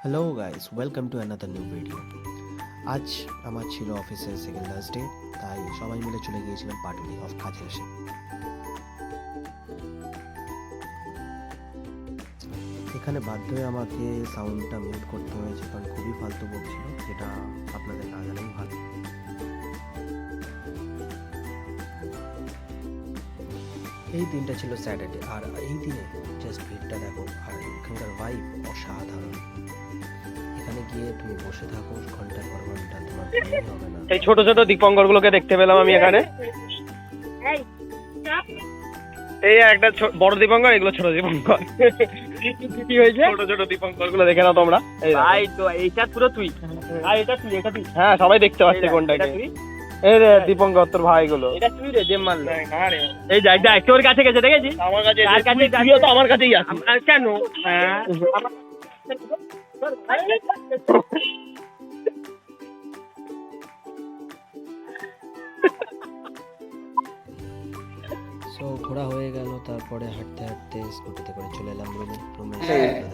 Hello guys, welcome to another new video. আজ আমার ছিল অফিসের সেকেন্ড লাস্ট ডে, তাই সবাই মিলে চলে গিয়েছিলাম পাটুলি অফ খাজুরাসে। এখানে বাধ্য হয়ে আমাকে সাউন্ডটা মিউট করতে হয়েছে, কারণ খুবই ফালতু বকছিল, যেটা আপনাদের না জানাই ভালো। এই দিনটা ছিল স্যাটারডে, আর এই দিনে জাস্ট ভিড়টা দেখো, আর এখানকার ভাইব অসাধারণ। এখানে গিয়ে তুমি বসে থাকো ঘন্টার পর ঘন্টা, তোমার ঘুমই হবে না। এই ছোট ছোট দীপঙ্কর গুলোকে দেখতে পেলাম আমি এখানে। এই একটা বড় দীপঙ্কর, এগুলো ছোট দীপঙ্কর। কি হয়েছে? ছোট ছোট দীপঙ্কর গুলো দেখে নাও তোমরা। ভাই তো এইটা পুরো তুই, আর এটা তুই, এটা তুই। হ্যাঁ, সবাই দেখতে পাচ্ছে কোনটাকে। এই রে দীপঙ্কর, তোর ভাই গুলো। এটা তুই রে, যে মারলো। না রে, এই দেখ দেখ, তোর কাছে গেছে, দেখেছিস? আমার কাছে তার কাছে তুইও তো আমার কাছেই আছিস। আর কেন? হ্যাঁ। সো ঘোরা হয়ে গেল, তারপরে হাঁটতে হাঁটতে স্কুটিতে করে চলে এলাম রুমে।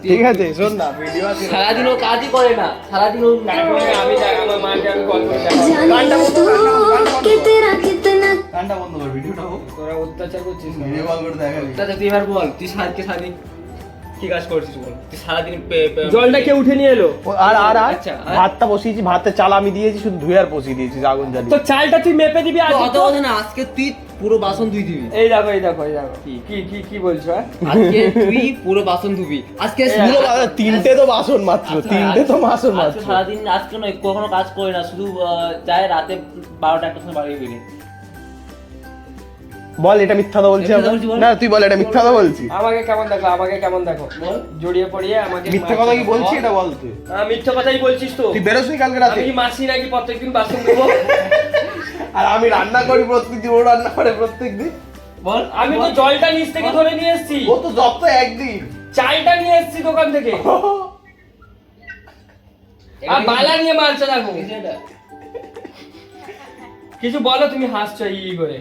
ঠিক আছে, শোন না, ভিডিও আছে। সারাদিন ও কাজই করে না, সারাদিন ও আমি দেখ, আমার মাকে আমি কল করে গানটা বন্ধ কর, ভিডিওটা হোক। তোরা অত্যাচার করছিস না। ভিডিও কল করে দেখাবি। অত্যাচার তুই এবার বল, তুই সারাদিন কি কাজ করছিস বল? তুই সারাদিন জলটা কে উঠে নিয়ে এলো? আর আর আর আচ্ছা, আর? ভাতটা বসিয়েছি, ভাতের চাল আমি দিয়েছি, শুধু ধুয়ে আর বসিয়ে দিয়েছি আগুন তো জ্বালিয়ে। চালটা তুই মেপে দিবি আজ। অত কথা না, আজকে তুই পুরো বাসন ধুই দিবি। এই দেখো, এই দেখো, এই দেখো, কি কি কি কি বলছো? হ্যাঁ, আজকে তুই পুরো বাসন ধুবি আজকে। পুরো তিনটে তো বাসন মাত্র, তিনটে তো বাসন আজকে মাত্র। সারাদিন আজকে নয়, কখনো কাজ করে না, শুধু যায় রাতে 12টা 1টার সময় বাড়ি বেরিয়ে। বল, এটা মিথ্যা তো বলছি মিথ্যা আমরা? বলছি বল। না, তুই বল, এটা মিথ্যা তো বলছি। আমাকে কেমন দেখো, আমাকে কেমন দেখো, বল। জড়িয়ে পড়িয়ে আমাকে মিথ্যা কথা কি বলছি, এটা বল তুই। মিথ্যা কথাই বলছিস তো। তুই বেরোসনি কালকে রাতে? আমি কি মাসি নাকি প্রত্যেকদিন বাসন দেবো? আর আমি রান্না করি প্রত্যেকদিন, ও রান্না করে প্রত্যেকদিন। বল, আমি তো জলটা নিচ থেকে ধরে নিয়ে এসেছি, ও তো জব তো একদিন। চালটা নিয়ে এসেছি দোকান থেকে, আর বালা নিয়ে মারছে দেখো। কিছু বলো, তুমি হাসছো ই করে।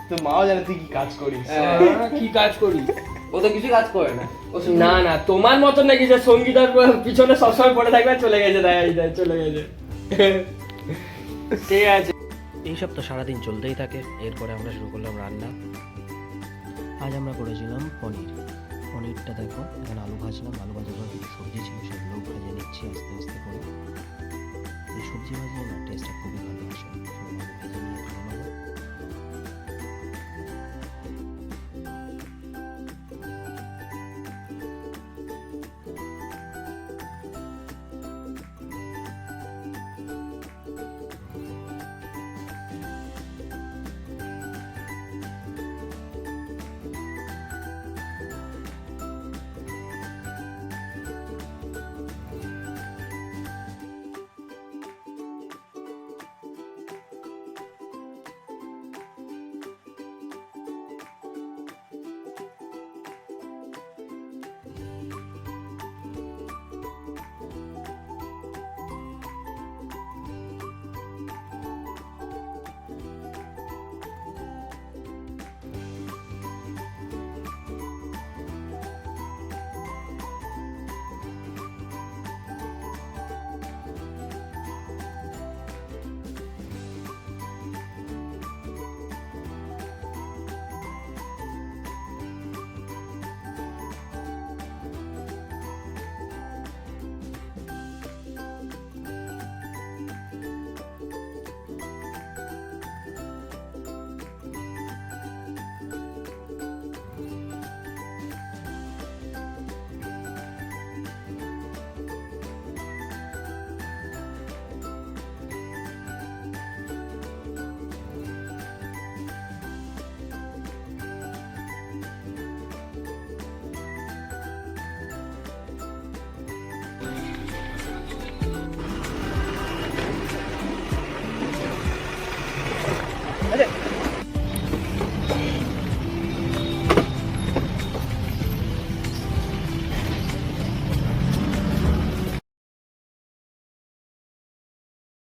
তো মাও জানে তুই কি কাজ করিস। কি কাজ করি? ও তো কিছু কাজ করে না। ও শুধু- না না, তোমার মতন নাকি যে সঙ্গীতার পিছনে সবসময় পড়ে থাকবে, চলে গেছে, দেখা যায় চলে গেছে। ঠিক আছে, এইসব তো সারাদিন চলতেই থাকে। এরপরে আমরা শুরু করলাম রান্না। আজ আমরা করেছিলাম পনিরটা দেখো, এখানে আলু ভাজলাম, আলু ভাজার পর কিছু সবজি ছিল, সেগুলোও ভেজে নিচ্ছি আস্তে আস্তে করে। এই সবজি ভাজলে না টেস্টটা খুবই ভালো আসে। সেগুলো আমি ভেজে নিয়ে তুলে নেবো।